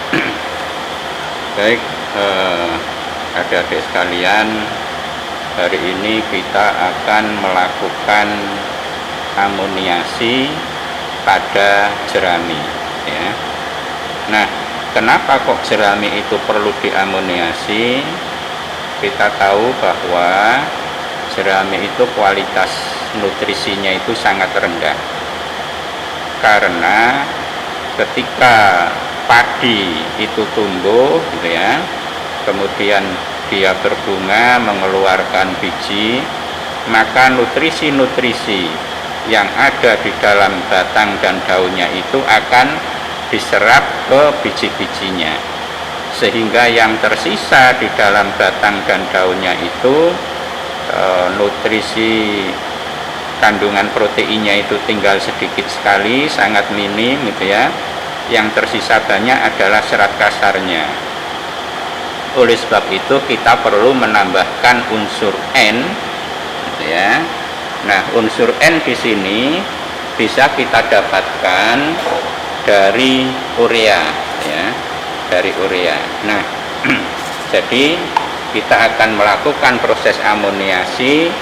Baik, adik-adik sekalian, hari ini kita akan melakukan amoniasi pada jerami, ya. Nah, kenapa kok jerami itu perlu diamoniasi? Kita tahu bahwa jerami itu kualitas nutrisinya itu sangat rendah, karena ketika padi itu tumbuh, gitu ya, kemudian dia berbunga mengeluarkan biji, maka nutrisi-nutrisi yang ada di dalam batang dan daunnya itu akan diserap ke biji-bijinya, sehingga yang tersisa di dalam batang dan daunnya itu nutrisi kandungan proteinnya itu tinggal sedikit sekali, sangat minim, gitu ya. Yang tersisa banyak adalah serat kasarnya. Oleh sebab itu kita perlu menambahkan unsur N, gitu ya. Nah, unsur N di sini bisa kita dapatkan dari urea, ya, dari urea. Nah, jadi kita akan melakukan proses amoniasi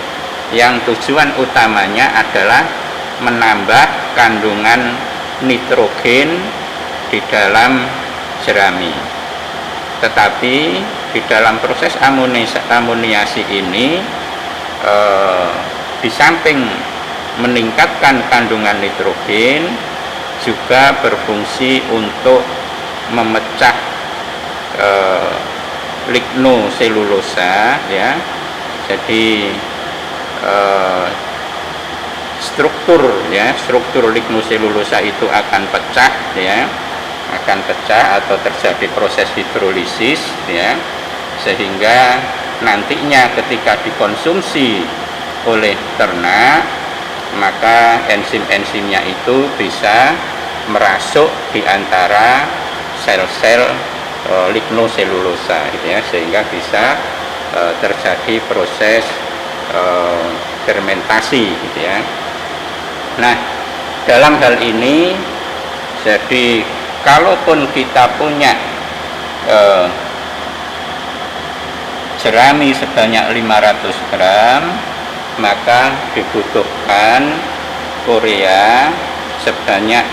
yang tujuan utamanya adalah menambah kandungan nitrogen di dalam jerami. Tetapi di dalam proses amoniasi ini, di samping meningkatkan kandungan nitrogen, juga berfungsi untuk memecah lignoselulosa, ya. Jadi struktur lignoselulosa itu akan pecah, ya, akan pecah atau terjadi proses hidrolisis, ya, sehingga nantinya ketika dikonsumsi oleh ternak, maka enzim-enzimnya itu bisa merasuk di antara sel-sel lignoselulosa, gitu ya, sehingga bisa terjadi proses fermentasi, gitu ya. Nah, dalam hal ini, jadi kalaupun kita punya jerami sebanyak 500 gram, maka dibutuhkan urea sebanyak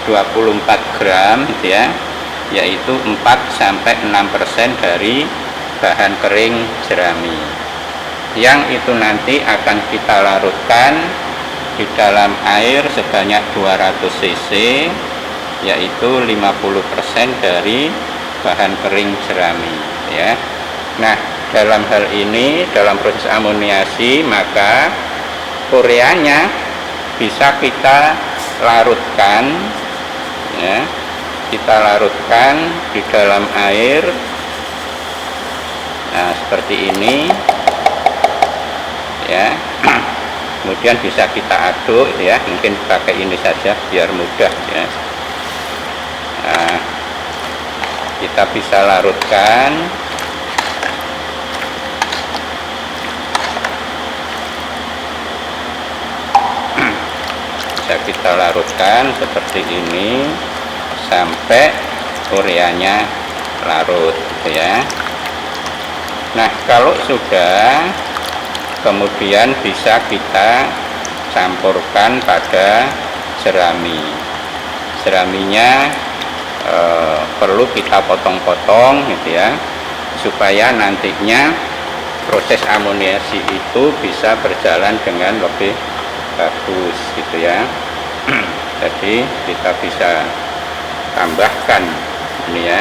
24 gram, gitu ya, yaitu 4-6% dari bahan kering jerami, yang itu nanti akan kita larutkan di dalam air sebanyak 200 cc, yaitu 50% dari bahan kering jerami, ya. Nah, dalam hal ini, dalam proses amoniasi, maka ureanya bisa kita larutkan, ya, kita larutkan di dalam air. Nah, seperti ini, ya. Kemudian bisa kita aduk, ya, mungkin pakai ini saja biar mudah, ya. Nah, kita bisa larutkan bisa kita larutkan seperti ini sampai ureanya larut, gitu ya. Nah, kalau sudah, kemudian bisa kita campurkan pada jerami. Jeraminya perlu kita potong-potong, gitu ya, supaya nantinya proses amoniasi itu bisa berjalan dengan lebih bagus, gitu ya. Jadi kita bisa tambahkan ini, ya,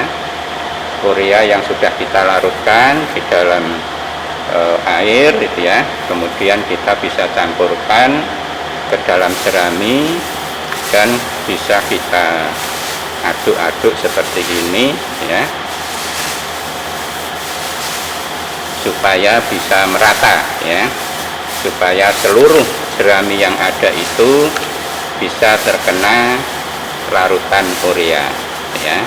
urea yang sudah kita larutkan di dalam air, gitu ya. Kemudian kita bisa campurkan ke dalam jerami dan bisa kita aduk-aduk seperti ini, ya, supaya bisa merata, ya, supaya seluruh jerami yang ada itu bisa terkena larutan urea, ya.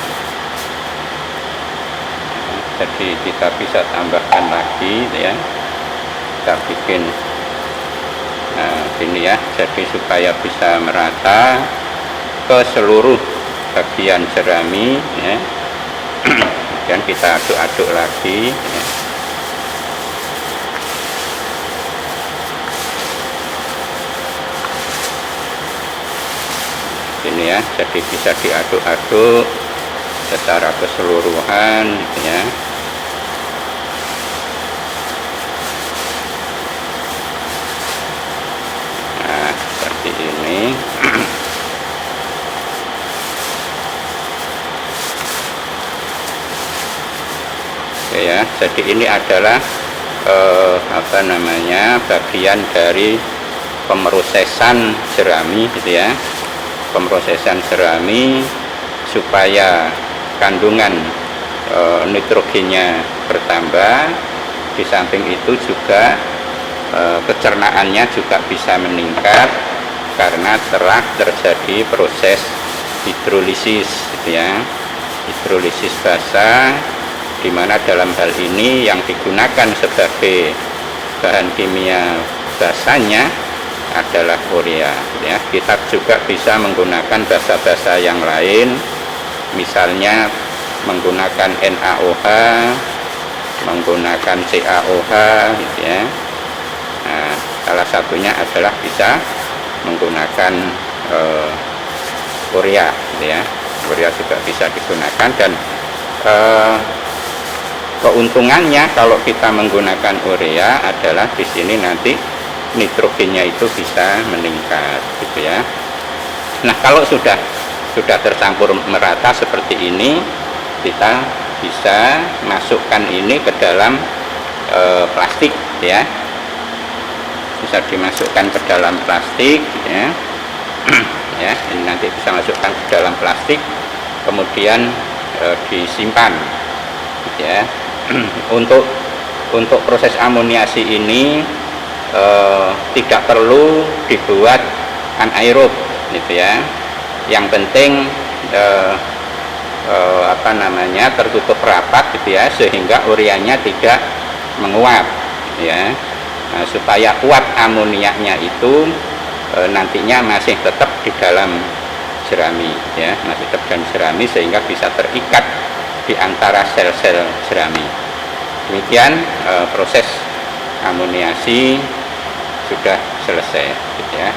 Jadi kita bisa tambahkan lagi, ya, kita bikin ini, ya, jadi supaya bisa merata ke seluruh bagian jerami, ya. Kemudian kita aduk-aduk lagi ya. Ini ya, jadi bisa diaduk-aduk secara keseluruhan gitu ya. Nah, seperti ini. Oke ya, jadi ini adalah bagian dari pemrosesan jerami gitu ya. Pemrosesan jerami supaya kandungan nitrogennya bertambah. Di samping itu juga pencernaannya juga bisa meningkat karena telah terjadi proses hidrolisis gitu ya. Hidrolisis basa, di mana dalam hal ini yang digunakan sebagai bahan kimia basanya adalah urea ya. Kita juga bisa menggunakan basa-basa yang lain, misalnya menggunakan NaOH, menggunakan CaOH gitu ya. Nah, salah satunya adalah bisa menggunakan urea gitu ya. Urea juga bisa digunakan, dan keuntungannya kalau kita menggunakan urea adalah di sini nanti nitrogennya itu bisa meningkat gitu ya. Nah, kalau sudah tercampur merata seperti ini, kita bisa masukkan ini ke dalam plastik ya. Bisa dimasukkan ke dalam plastik ya. Ya, ini nanti bisa masukkan ke dalam plastik, kemudian disimpan ya. Untuk proses amoniasi ini tidak perlu dibuat anaerob gitu ya. Yang penting tertutup rapat gitu ya, sehingga ureanya tidak menguap ya. Nah, supaya kuat amoniaknya itu nantinya masih tetap di dalam jerami ya, masih tetap dalam jerami sehingga bisa terikat di antara sel-sel jerami. Demikian proses amoniasi sudah selesai gitu ya.